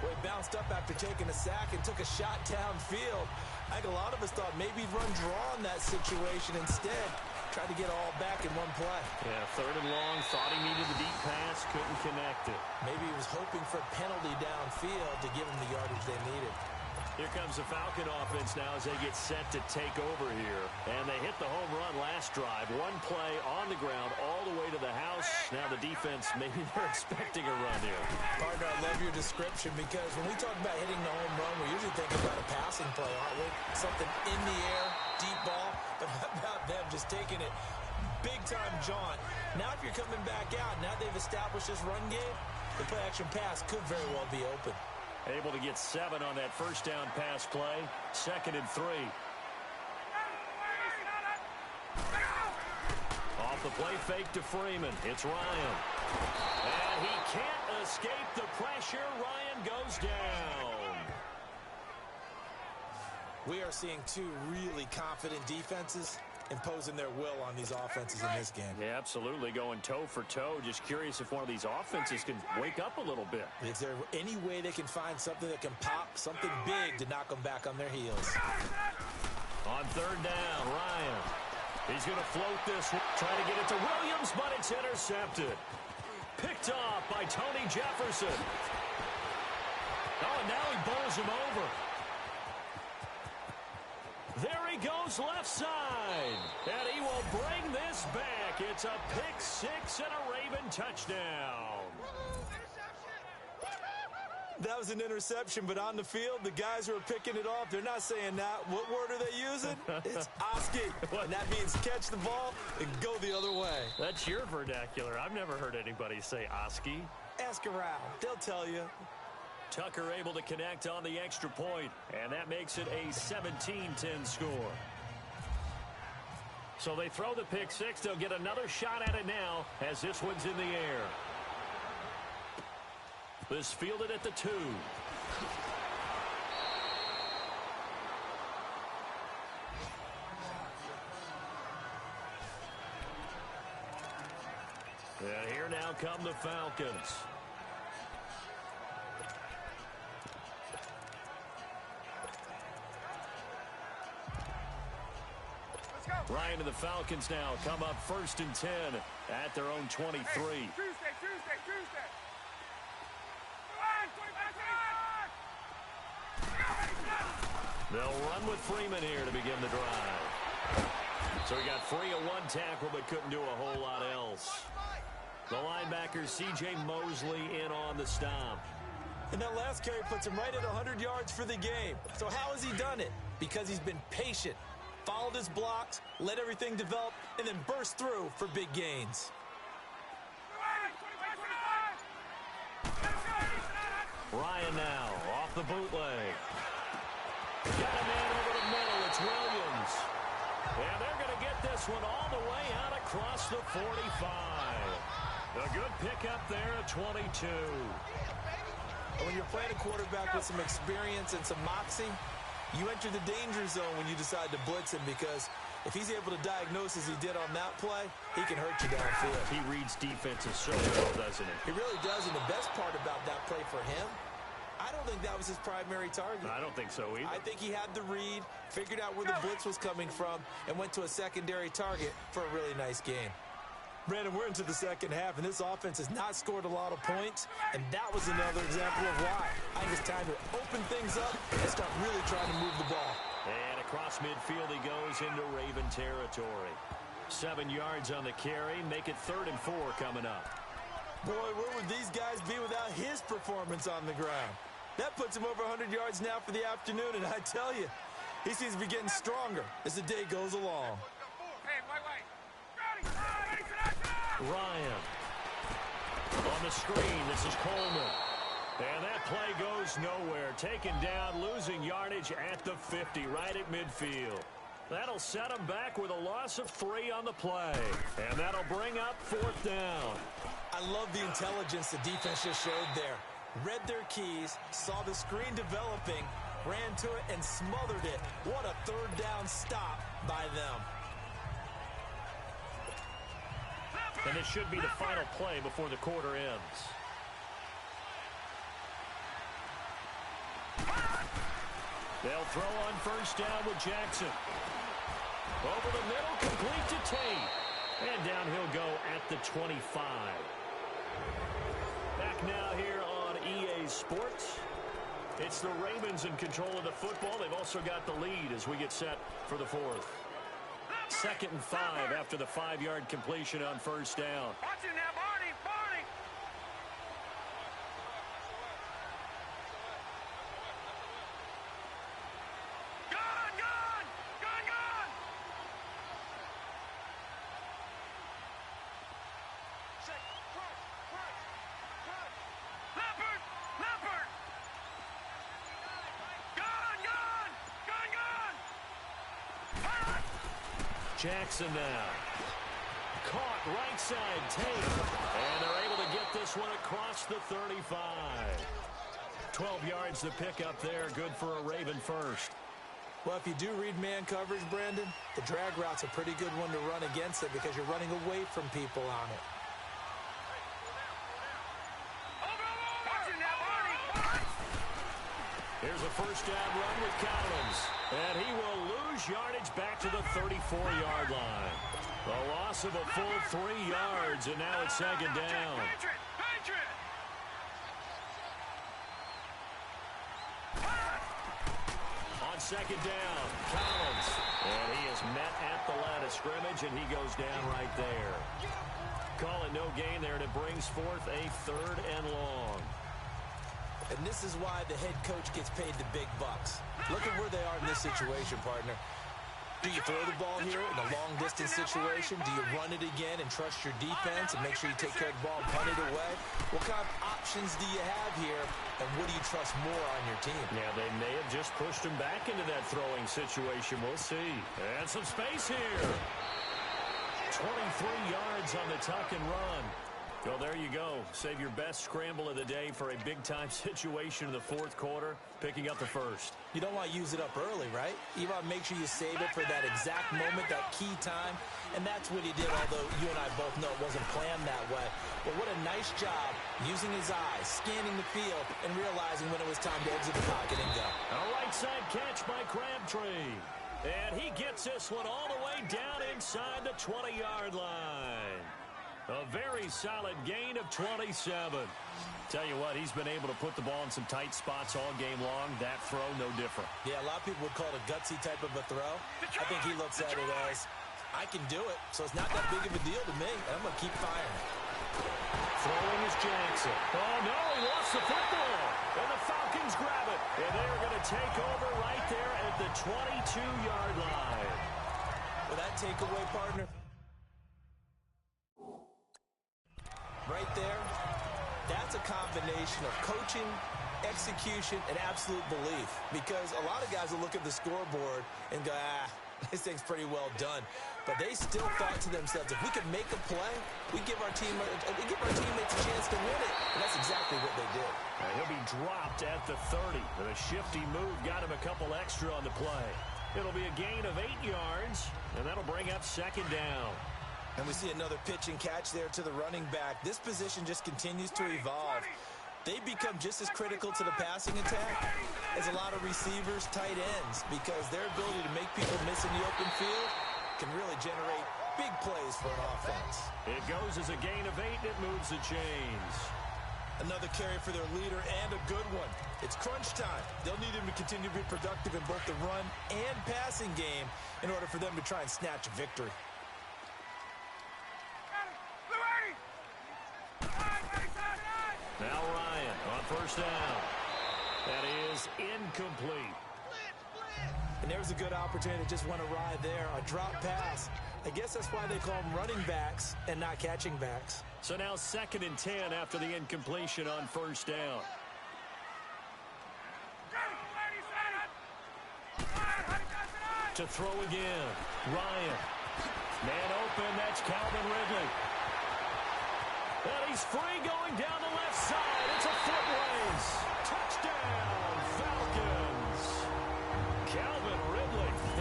Well, he bounced up after taking a sack and took a shot downfield. I think a lot of us thought maybe he'd run draw in that situation instead. Tried to get all back in one play. Yeah, 3rd and long. Thought he needed the deep pass. Couldn't connect it. Maybe he was hoping for a penalty downfield to give him the yardage they needed. Here comes the Falcon offense now as they get set to take over here. And they hit the home run last drive. One play on the ground all the way to the house. Now the defense, maybe they're expecting a run here. Partner, I love your description because when we talk about hitting the home run, we're usually thinking about a passing play, aren't we? Something in the air, deep ball. But how about them just taking it big-time jaunt? Now if you're coming back out, now they've established this run game, the play-action pass could very well be open. Able to get 7 on that first down pass play. 2nd and 3. Off the play fake to Freeman. It's Ryan. And he can't escape the pressure. Ryan goes down. We are seeing two really confident defenses imposing their will on these offenses in this game. Yeah, absolutely. Going toe for toe. Just curious if one of these offenses can wake up a little bit. Is there any way they can find something that can pop, something big to knock them back on their heels? On 3rd down, Ryan. He's going to float this one. Trying to get it to Williams, but it's intercepted. Picked off by Tony Jefferson. Oh, and now he bowls him over. There he goes left side. And he will bring this back. It's a pick 6 and a Raven touchdown. That was an interception, but on the field, the guys who are picking it off, they're not saying that. What word are they using? It's Oski. And that means catch the ball and go the other way. That's your vernacular. I've never heard anybody say Oski. Ask around. They'll tell you. Tucker able to connect on the extra point, and that makes it a 17-10 score. So they throw the pick 6. They'll get another shot at it now as this one's in the air. This fielded at the 2. And here now come the Falcons. Ryan and the Falcons now come up 1st and 10 at their own 23. Tuesday. They'll run with Freeman here to begin the drive. So he got free of one tackle but couldn't do a whole lot else. The linebacker C.J. Mosley in on the stop. And that last carry puts him right at 100 yards for the game. So how has he done it? Because he's been patient, followed his blocks, let everything develop, and then burst through for big gains. Ryan now off the bootleg. Got a man over the middle. It's Williams. And they're going to get this one all the way out across the 45. A good pickup there at 22. When you're playing a quarterback with some experience and some moxie, you enter the danger zone when you decide to blitz him, because if he's able to diagnose as he did on that play, he can hurt you downfield. He reads defenses so well, doesn't he? He really does, and the best part about that play for him, I don't think that was his primary target. I don't think so either. I think he had the read, figured out where the blitz was coming from, and went to a secondary target for a really nice game. Brandon, we're into the second half, and this offense has not scored a lot of points, and that was another example of why. I think it's time to open things up and start really trying to move the ball. And across midfield he goes into Raven territory. 7 yards on the carry, make it 3rd and 4 coming up. Boy, where would these guys be without his performance on the ground? That puts him over 100 yards now for the afternoon, and I tell you, he seems to be getting stronger as the day goes along. Ryan on the screen. This is Coleman. And that play goes nowhere. Taken down, losing yardage at the 50, right at midfield. That'll set him back with a loss of 3 on the play. And that'll bring up 4th down. I love the intelligence the defense just showed there. Read their keys, saw the screen developing, ran to it and smothered it. What a third down stop by them. And this should be the final play before the quarter ends. They'll throw on first down with Jackson. Over the middle, complete to Tate. And down he'll go at the 25. Back now here on EA Sports. It's the Ravens in control of the football. They've also got the lead as we get set for the fourth. 2nd and 5 after the 5-yard completion on first down. Watch it now, Barney, Barney. Gone, gone, gone, gone. Leopard, Leopard. Gone, gone, gone, gone. Jackson now. Caught right side, Tate. And they're able to get this one across the 35. 12 yards to pick up there. Good for a Raven first. Well, if you do read man coverage, Brandon, the drag route's a pretty good one to run against it because you're running away from people on it. Here's a first down run with Collins. And he will lose yardage back to the 34-yard line. A loss of a full 3 yards, and now it's 2nd down. On 2nd down, Collins. And he is met at the line of scrimmage, and he goes down right there. Call it no gain there, and it brings forth a 3rd and long. And this is why the head coach gets paid the big bucks. Look at where they are in this situation, partner. Do you throw the ball here in a long-distance situation? Do you run it again and trust your defense and make sure you take care of the ball and punt it away? What kind of options do you have here, and what do you trust more on your team? Yeah, they may have just pushed him back into that throwing situation. We'll see. And some space here. 23 yards on the tuck and run. Well, there you go. Save your best scramble of the day for a big-time situation in the 4th quarter, picking up the first. You don't want to use it up early, right? You want to make sure you save it for that exact moment, that key time, and that's what he did, although you and I both know it wasn't planned that way. But what a nice job using his eyes, scanning the field, and realizing when it was time to exit the pocket and go. A right-side catch by Crabtree. And he gets this one all the way down inside the 20-yard line. A very solid gain of 27. Tell you what, he's been able to put the ball in some tight spots all game long. That throw, no different. Yeah, a lot of people would call it a gutsy type of a throw. I think he looks at it as, I can do it, so it's not that big of a deal to me, and I'm going to keep firing. Throwing is Jackson. Oh, no, he lost the football. And the Falcons grab it. And they're going to take over right there at the 22-yard line. Well, that takeaway, partner, right there, that's a combination of coaching, execution, and absolute belief. Because a lot of guys will look at the scoreboard and go, this thing's pretty well done. But they still thought to themselves, if we can make a play, we give our teammates a chance to win it. And that's exactly what they did. He'll be dropped at the 30. With a shifty move, got him a couple extra on the play. It'll be a gain of 8 yards, and that'll bring up 2nd down. And we see another pitch and catch there to the running back. This position just continues to evolve. They become just as critical to the passing attack as a lot of receivers, tight ends, because their ability to make people miss in the open field can really generate big plays for an offense. It goes as a gain of 8, and it moves the chains. Another carry for their leader, and a good one. It's crunch time. They'll need him to continue to be productive in both the run and passing game in order for them to try and snatch a victory. Now Ryan on first down. That is incomplete. And there's a good opportunity to just went awry there. A drop pass. I guess that's why they call them running backs and not catching backs. So now 2nd and 10 after the incompletion on first down. To throw again. Ryan. Man open. That's Calvin Ridley. And he's free going down the left side. It's a foot race. Touchdown, Falcons.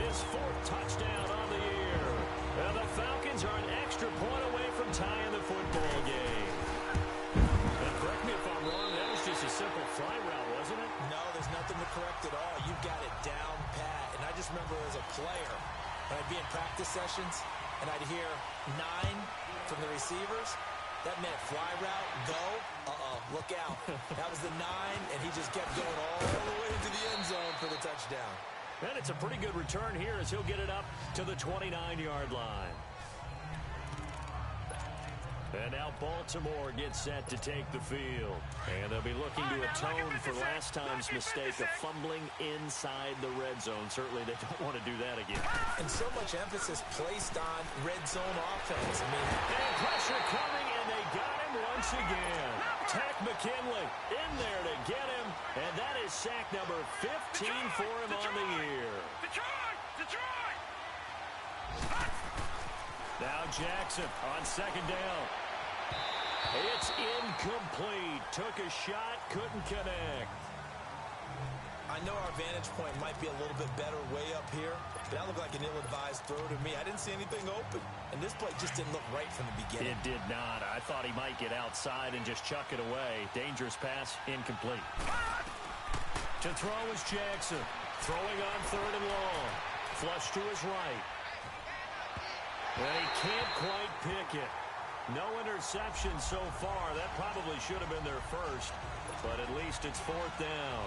his 4th touchdown on the year. And the Falcons are an extra point away from tying the football game. And correct me if I'm wrong, that was just a simple fly route, wasn't it? No, there's nothing to correct at all. You got it down pat. And I just remember as a player, when I'd be in practice sessions, and I'd hear 9 from the receivers, that meant fly route, go, look out. That was the 9, and he just kept going all the way into the end zone for the touchdown. And it's a pretty good return here as he'll get it up to the 29-yard line. And now Baltimore gets set to take the field. And they'll be looking to atone for last time's mistake of fumbling inside the red zone. Certainly they don't want to do that again. And so much emphasis placed on red zone offense. And pressure coming, and they got him once again. Tech McKinley in there to get him. And that is sack number 15 for him on the year. Detroit! Now Jackson on 2nd down. It's incomplete. Took a shot, couldn't connect. I know our vantage point might be a little bit better way up here, but that looked like an ill-advised throw to me. I didn't see anything open, and this play just didn't look right from the beginning. It did not. I thought he might get outside and just chuck it away. Dangerous pass, incomplete. To throw is Jackson. Throwing on 3rd and long. Flush to his right. And he can't quite pick it. No interception so far. That probably should have been their first, but at least it's 4th down.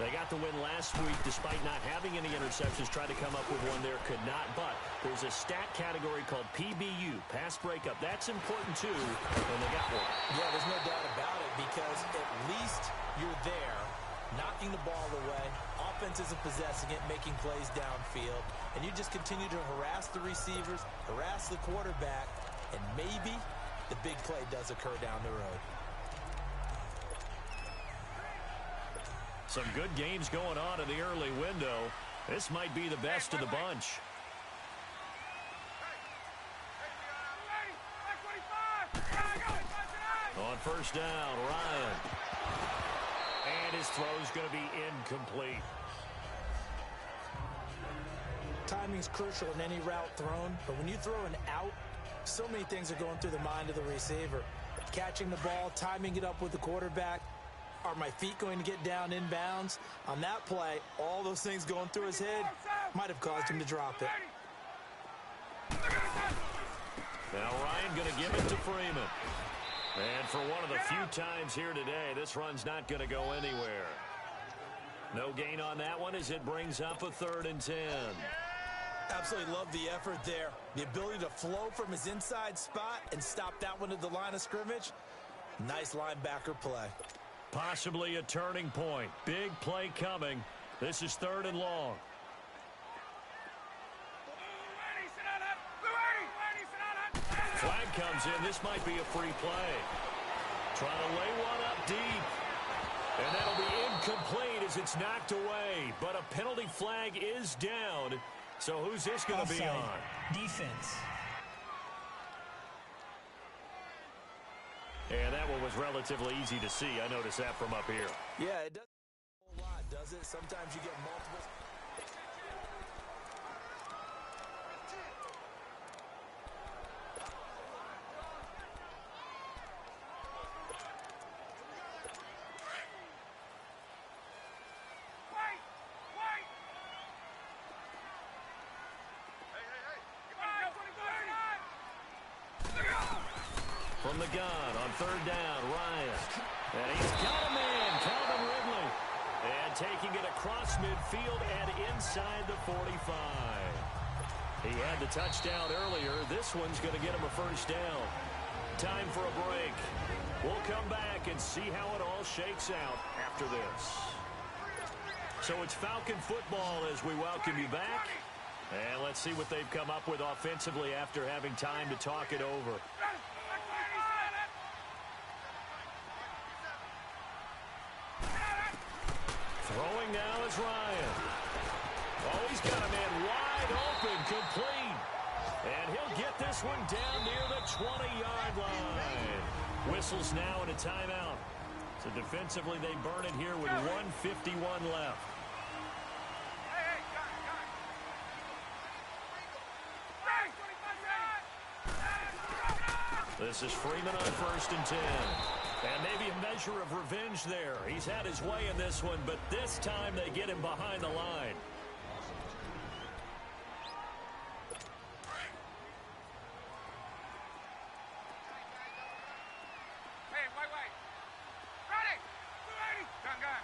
They got the win last week despite not having any interceptions. Tried to come up with one there, could not. But there's a stat category called PBU, pass breakup. That's important too, and they got one. Yeah, there's no doubt about it because at least you're there, knocking the ball away. Offense isn't possessing it, making plays downfield. And you just continue to harass the receivers, harass the quarterback, and maybe the big play does occur down the road. Some good games going on in the early window. This might be the best of the bunch. On 1st down, Ryan. And his throw's going to be incomplete. Timing's crucial in any route thrown, but when you throw an out, so many things are going through the mind of the receiver. Catching the ball, timing it up with the quarterback. Are my feet going to get down inbounds? On that play, all those things going through his head might have caused him to drop it. Now Ryan going to give it to Freeman. And for one of the few times here today, this run's not going to go anywhere. No gain on that one as it brings up a 3rd and 10. Absolutely love the effort there. The ability to flow from his inside spot and stop that one at the line of scrimmage. Nice linebacker play. Possibly a turning point. Big play coming. This is 3rd and long. Flag comes in. This might be a free play. Trying to lay one up deep. And that'll be incomplete as it's knocked away. But a penalty flag is down. So who's this going to be on? Defense. And that one was relatively easy to see. I noticed that from up here. Yeah, it doesn't a whole lot, does it? Sometimes you get multiple. From the gun on 3rd down, Ryan. And he's got a man, Calvin Ridley. And taking it across midfield and inside the 45. He had the touchdown earlier. This one's going to get him a 1st down. Time for a break. We'll come back and see how it all shakes out after this. So it's Falcon football as we welcome you back. And let's see what they've come up with offensively after having time to talk it over. Throwing now is Ryan. Oh, he's got a man wide open, complete. And he'll get this one down near the 20-yard line. Whistles now and a timeout. So defensively, they burn it here with 1:51 left. This is Freeman on 1st and 10. And maybe a measure of revenge there. He's had his way in this one, but this time they get him behind the line. Hey, wait. Ready? 280. Gun.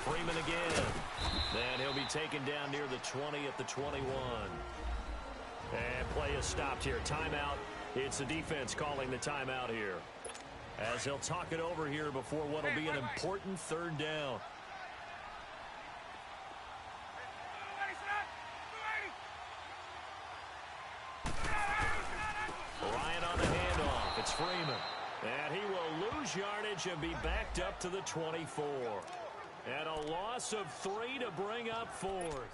Freeman again. Then he'll be taken down near the 20 at the 21. And play is stopped here. Timeout. It's the defense calling the timeout here, as they'll talk it over here before what will be an important 3rd down. Ryan on the handoff. It's Freeman. And he will lose yardage and be backed up to the 24. And a loss of 3 to bring up 4th.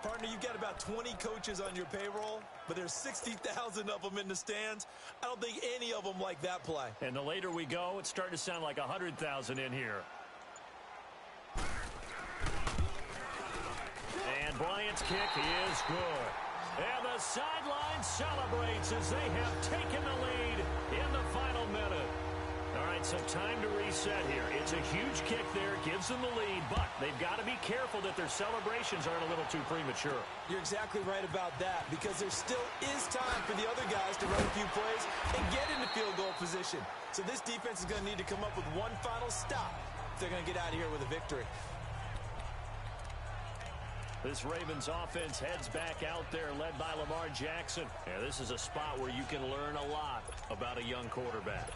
Partner, you've got about 20 coaches on your payroll, but there's 60,000 of them in the stands. I don't think any of them like that play. And the later we go, it's starting to sound like 100,000 in here. And Bryant's kick is good. And the sideline celebrates as they have taken the lead in the final minute. All right, so time to reset here. It's a huge kick there, gives them the lead, but they've got to be careful that their celebrations aren't a little too premature. You're exactly right about that, because there still is time for the other guys to run a few plays and get into field goal position. So this defense is going to need to come up with one final stop if they're going to get out of here with a victory. This Ravens offense heads back out there, led by Lamar Jackson. Yeah, this is a spot where you can learn a lot about a young quarterback.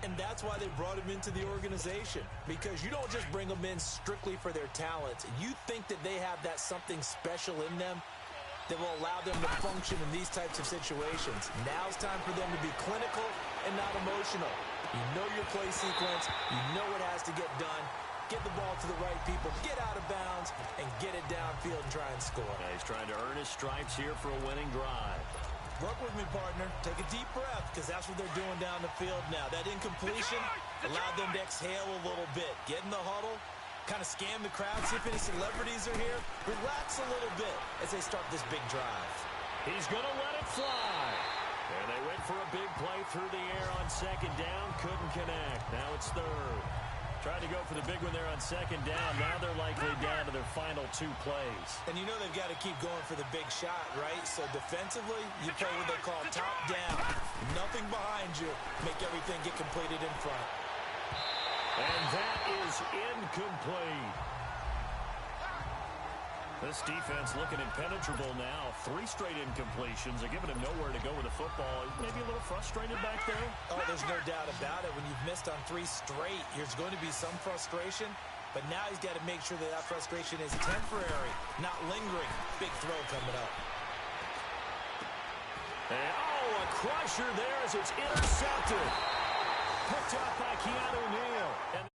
And that's why they brought him into the organization, because you don't just bring them in strictly for their talents. You think that they have that something special in them that will allow them to function in these types of situations. Now it's time for them to be clinical and not emotional. You know your play sequence. You know what has to get done. Get the ball to the right people, get out of bounds, and get it downfield and try and score. Yeah, he's trying to earn his stripes here for a winning drive. Work with me, partner. Take a deep breath, because that's what they're doing down the field now. That incompletion allowed them to exhale a little bit. Get in the huddle, kind of scan the crowd, see if any celebrities are here. Relax a little bit as they start this big drive. He's going to let it fly. And they went for a big play through the air on 2nd down. Couldn't connect. Now it's 3rd. Tried to go for the big one there on 2nd down. Now they're likely down to their final 2 plays. And you know they've got to keep going for the big shot, right? So defensively, you play what they call top down. Nothing behind you. Make everything get completed in front. And that is incomplete. This defense looking impenetrable now. 3 straight incompletions. They're giving him nowhere to go with the football. Maybe a little frustrated back there. Oh, there's no doubt about it. When you've missed on 3 straight, there's going to be some frustration. But now he's got to make sure that that frustration is temporary, not lingering. Big throw coming up. And, a crusher there as it's intercepted. Picked up by Keanu Neal.